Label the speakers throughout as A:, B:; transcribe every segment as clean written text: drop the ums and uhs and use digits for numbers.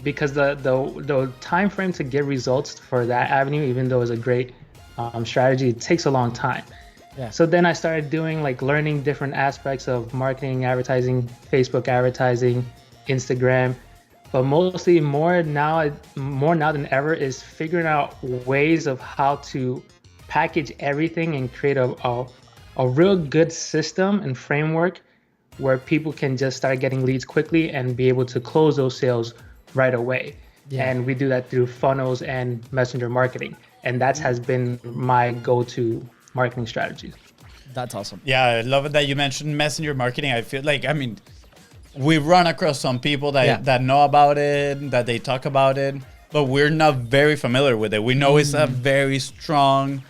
A: Because the time frame to get results for that avenue, even though it's a great strategy, it takes a long time.
B: Yeah.
A: So then I started doing like learning different aspects of marketing, advertising, Facebook advertising, Instagram, but mostly more now than ever is figuring out ways of how to package everything and create a real good system and framework where people can just start getting leads quickly and be able to close those sales right away.
B: Yeah.
A: And we do that through funnels and messenger marketing. And that has been my go-to marketing strategy.
B: That's awesome.
C: Yeah, I love it that you mentioned messenger marketing. I feel like, I mean, we run across some people that know about it, that they talk about it, but we're not very familiar with it. We know it's a very strong,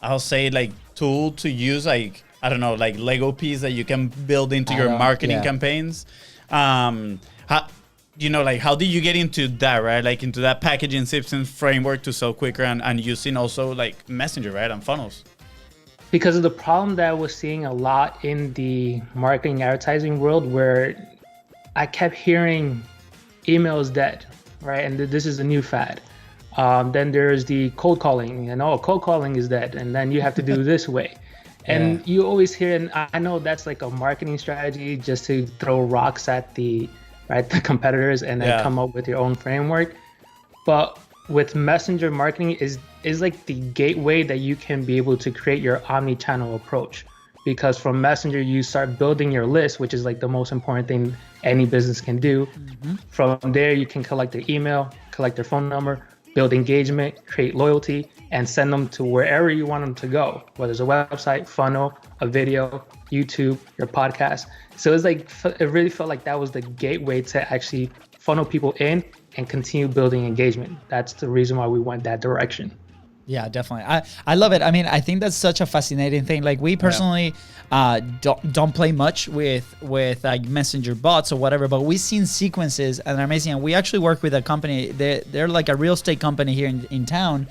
C: I'll say, like, tool to use, like, I don't know, like Lego piece that you can build into your marketing campaigns. How, you know, like, how did you get into that, right? Like, into that packaging systems framework to sell quicker and using also like messenger, right, and funnels?
A: Because of the problem that I was seeing a lot in the marketing advertising world, where I kept hearing emails dead, right? And this is a new fad. Then there's the cold calling, and cold calling is dead, and then you have to do this way. And you always hear, and I know that's like a marketing strategy just to throw rocks at the competitors and then come up with your own framework. But with messenger marketing is like the gateway that you can be able to create your omni-channel approach. Because from messenger, you start building your list, which is like the most important thing any business can do. From there, you can collect their email, collect their phone number, build engagement, create loyalty, and send them to wherever you want them to go, whether it's a website, funnel, a video, YouTube, your podcast. So it's like, it really felt like that was the gateway to actually funnel people in and continue building engagement. That's the reason why we went that direction.
B: Yeah, definitely. I love it. I mean, I think that's such a fascinating thing. Like, we personally don't play much with like messenger bots or whatever, but we've seen sequences and they're amazing. And we actually work with a company. They're like a real estate company here in town.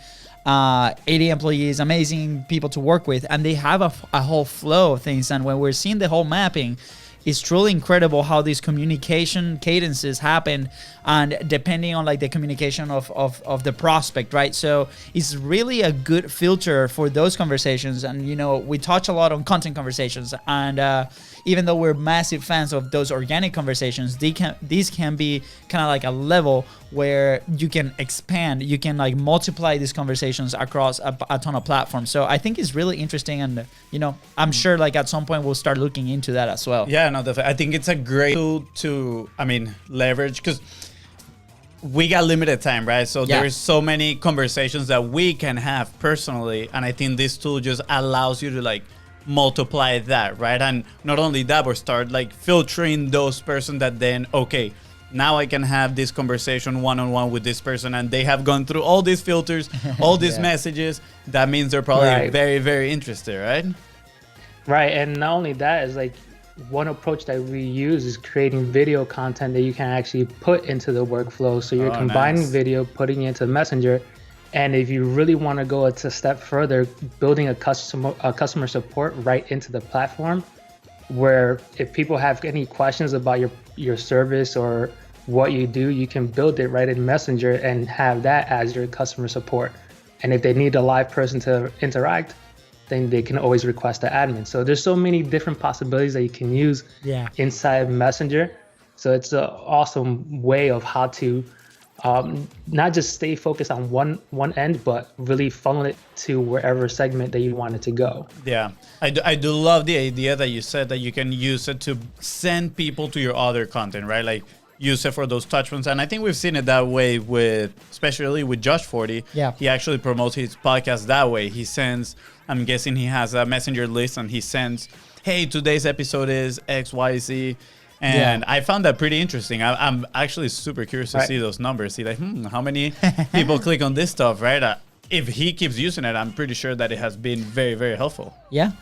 B: 80 employees, amazing people to work with, and they have a whole flow of things. And when we're seeing the whole mapping, it's truly incredible how these communication cadences happen, and depending on like the communication of the prospect, right? So it's really a good filter for those conversations. And, you know, we touch a lot on content conversations, and even though we're massive fans of those organic conversations, these can be kind of like a level where you can expand, you can like multiply these conversations across a ton of platforms. So I think it's really interesting, and, you know, I'm sure like at some point we'll start looking into that as well.
C: Yeah, no, definitely. I think it's a great tool to, I mean, leverage, because we got limited time, right? So there's so many conversations that we can have personally, and I think this tool just allows you to like multiply that, right? And not only that, but start like filtering those person that then, okay, now I can have this conversation one-on-one with this person, and they have gone through all these filters, all these messages. That means they're probably very, very interested, right?
A: Right, and not only that, is like one approach that we use is creating video content that you can actually put into the workflow. So you're combining video, putting it into Messenger. And if you really want to go a step further, building a customer support right into the platform, where if people have any questions about your service or what you do, you can build it right in Messenger and have that as your customer support. And if they need a live person to interact, then they can always request the admin. So there's so many different possibilities that you can use inside Messenger. So it's an awesome way of how to not just stay focused on one end, but really funnel it to wherever segment that you want it to go.
C: Yeah, I do love the idea that you said that you can use it to send people to your other content, right? Like, use it for those touch points. And I think we've seen it that way especially with Josh Forty.
B: Yeah.
C: He actually promotes his podcast that way. He sends, I'm guessing he has a messenger list, and he sends, hey, today's episode is XYZ. And I found that pretty interesting. I'm actually super curious to see those numbers. See, like, how many people click on this stuff, right? If he keeps using it, I'm pretty sure that it has been very, very helpful.
B: Yeah.